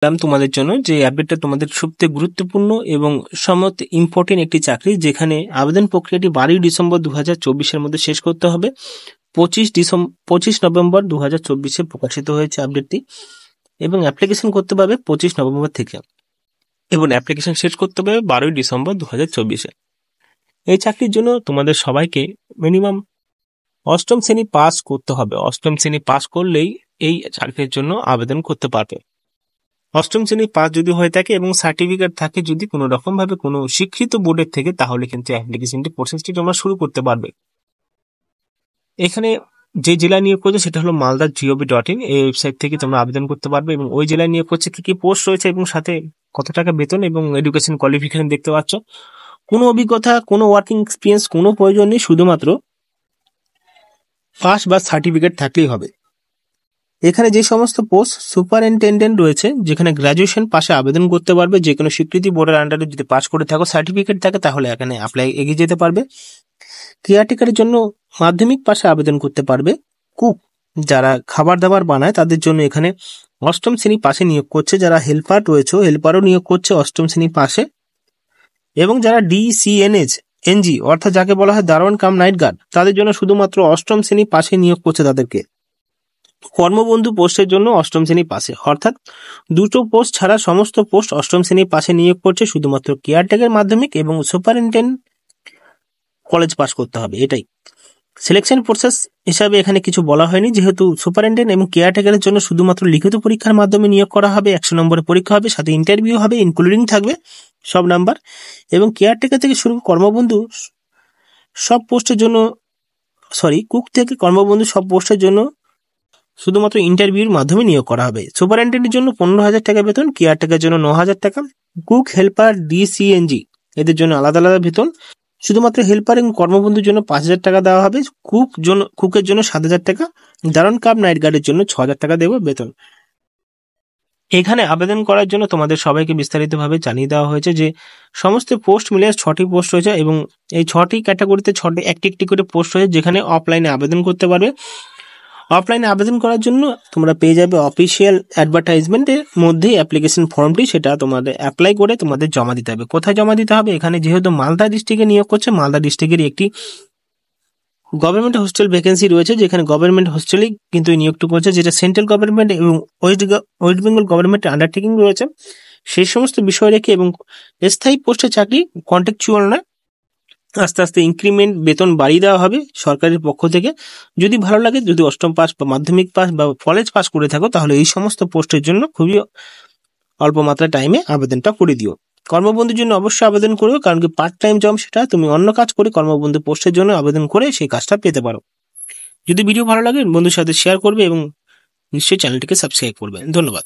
তোমাদের জন্য যে আপডেটটা তোমাদের সবথেকে গুরুত্বপূর্ণ এবং সমত ইম্পর্টেন্ট একটি চাকরি, যেখানে আবেদন প্রক্রিয়াটি 12 ডিসেম্বর 2024-এর মধ্যে শেষ করতে হবে। 25 নভেম্বর 2024-এ প্রকাশিত হয়েছে আপডেটটি, এবং অ্যাপ্লিকেশন করতে পারবে 25 নভেম্বর থেকে, এবং অ্যাপ্লিকেশন শেষ করতে হবে 12 ডিসেম্বর 2024-এ। এই চাকরির জন্য তোমাদের সবাইকে মিনিমাম অষ্টম শ্রেণী পাস করতে হবে। অষ্টম শ্রেণী পাস করলেই এই চাকরির জন্য আবেদন করতে পারবে। অষ্টম শ্রেণী পাস যদি হয়ে থাকে এবং সার্টিফিকেট থাকে যদি কোনো রকম ভাবে কোনো স্বীকৃত বোর্ডের থেকে, তাহলে কিন্তু অ্যাপ্লিকেশনটি প্রসেসটি তোমরা শুরু করতে পারবে। এখানে যে জেলায় নিয়োগ করছে সেটা হলো malda.gov.in, এই ওয়েবসাইট থেকে তোমরা আবেদন করতে পারবে, এবং ওই জেলায় নিয়োগ করছে কি কি পোস্ট রয়েছে এবং সাথে কত টাকা বেতন এবং এডুকেশন কোয়ালিফিকেশন দেখতে পাচ্ছ। কোনো অভিজ্ঞতা, কোনো ওয়ার্কিং এক্সপিরিয়েন্স কোনো প্রয়োজন নেই, শুধুমাত্র পাস বা সার্টিফিকেট থাকলেই হবে। এখানে যে সমস্ত পোস্ট সুপারিনটেন্ডেন্ট রয়েছে, যেখানে গ্রাজুয়েশন পাশে আবেদন করতে পারবে। যে কোনো স্বীকৃতি বোর্ডের আন্ডারে যদি পাস করে থাকো, সার্টিফিকেট থাকে, তাহলে এখানে এগিয়ে যেতে পারবে। কেয়ারটেকারের জন্য মাধ্যমিক পাশে আবেদন করতে পারবে। কুক, যারা খাবার দাবার বানায়, তাদের জন্য এখানে অষ্টম শ্রেণী পাশে নিয়োগ করছে। যারা হেল্পার রয়েছে, হেল্পারও নিয়োগ করছে অষ্টম শ্রেণী পাশে। এবং যারা DCNG অর্থাৎ যাকে বলা হয় দারোয়ান কাম নাইট গার্ড, তাদের জন্য শুধুমাত্র অষ্টম শ্রেণী পাশে নিয়োগ করছে তাদেরকে। কর্মবন্ধু পোস্টের জন্য অষ্টম শ্রেণী পাশে, অর্থাৎ দুটো পোস্ট ছাড়া সমস্ত পোস্ট অষ্টম শ্রেণী পাশে নিয়োগ করছে। শুধুমাত্র কেয়ারটেকার মাধ্যমিক এবং সুপারিনটেন্ডেন্ট কলেজ পাস করতে হবে, এটাই। সিলেকশন প্রসেস হিসাবে এখানে কিছু বলা হয়নি, যেহেতু সুপারিনটেন্ডেন্ট এবং কেয়ারটেকারের জন্য শুধুমাত্র লিখিত পরীক্ষার মাধ্যমে নিয়োগ করা হবে। 100 নম্বরের পরীক্ষা হবে, সাথে ইন্টারভিউ হবে, ইনক্লুডিং থাকবে সব নাম্বার। এবং কেয়ারটেকার থেকে শুরু কর্মবন্ধু সব পোস্টের জন্য, কুক থেকে কর্মবন্ধু সব পোস্টের জন্য শুধুমাত্র ইন্টারভিউর মাধ্যমে নিয়োগ করা হবে। সুপারিনটেন্ডেন্টের জন্য 15,000 টাকা বেতন, কেয়ারটেকারের জন্য 9,000 টাকা, কুক, হেল্পার, DCNG এদের জন্য আলাদা আলাদা বেতন। শুধুমাত্র হেল্পার এবং কর্মবন্ধুর জন্য 5,000 টাকা দেওয়া হবে। কুকের জন্য 7,000 টাকা, দারোয়ান কাম নাইট গার্ডের জন্য 6,000 টাকা দেবো বেতন। এখানে আবেদন করার জন্য তোমাদের সবাইকে বিস্তারিতভাবে জানিয়ে দেওয়া হয়েছে যে সমস্ত পোস্ট মিলে 6টি পোস্ট রয়েছে, এবং এই 6টি ক্যাটাগরিতে একটি একটি করে পোস্ট রয়েছে, যেখানে অফলাইনে আবেদন করতে পারবে। অফলাইনে আবেদন করার জন্য তোমরা পেয়ে যাবে অফিসিয়াল অ্যাডভার্টাইজমেন্টের মধ্যেই অ্যাপ্লিকেশন ফর্মটি, সেটা তোমাদের অ্যাপ্লাই করে তোমাদের জমা দিতে হবে। কোথায় জমা দিতে হবে? এখানে যেহেতু মালদা ডিস্ট্রিক্টে নিয়োগ করছে, মালদা ডিস্ট্রিক্টের একটি গভর্নমেন্ট হোস্টেল ভ্যাকেন্সি রয়েছে, যেখানে গভর্নমেন্ট হোস্টেলেই কিন্তু নিয়োগটি করছে, যেটা সেন্ট্রাল গভর্নমেন্ট এবং ওয়েস্ট বেঙ্গল গভর্নমেন্টের আন্ডারটেকিং রয়েছে। সেই সমস্ত বিষয় রেখে এবং স্থায়ী পোস্টের চাকরি কন্ট্রাকচুয়াল নয়, আস্তে আস্তে ইনক্রিমেন্ট বেতন বাড়িয়ে দেওয়া হবে সরকারের পক্ষ থেকে। যদি ভালো লাগে, যদি অষ্টম পাস বা মাধ্যমিক পাস বা কলেজ পাস করে থাকো, তাহলে এই সমস্ত পোস্টের জন্য খুবই অল্প মাত্রার টাইমে আবেদনটা করে দিও। কর্মবন্ধুর জন্য অবশ্যই আবেদন করবে, কারণ কি পার্ট টাইম জব, সেটা তুমি অন্য কাজ করে কর্মবন্ধু পোস্টের জন্য আবেদন করে সেই কাজটা পেতে পারো। যদি ভিডিও ভালো লাগে বন্ধুর সাথে শেয়ার করবে এবং নিশ্চয়ই চ্যানেলটিকে সাবস্ক্রাইব করবে। ধন্যবাদ।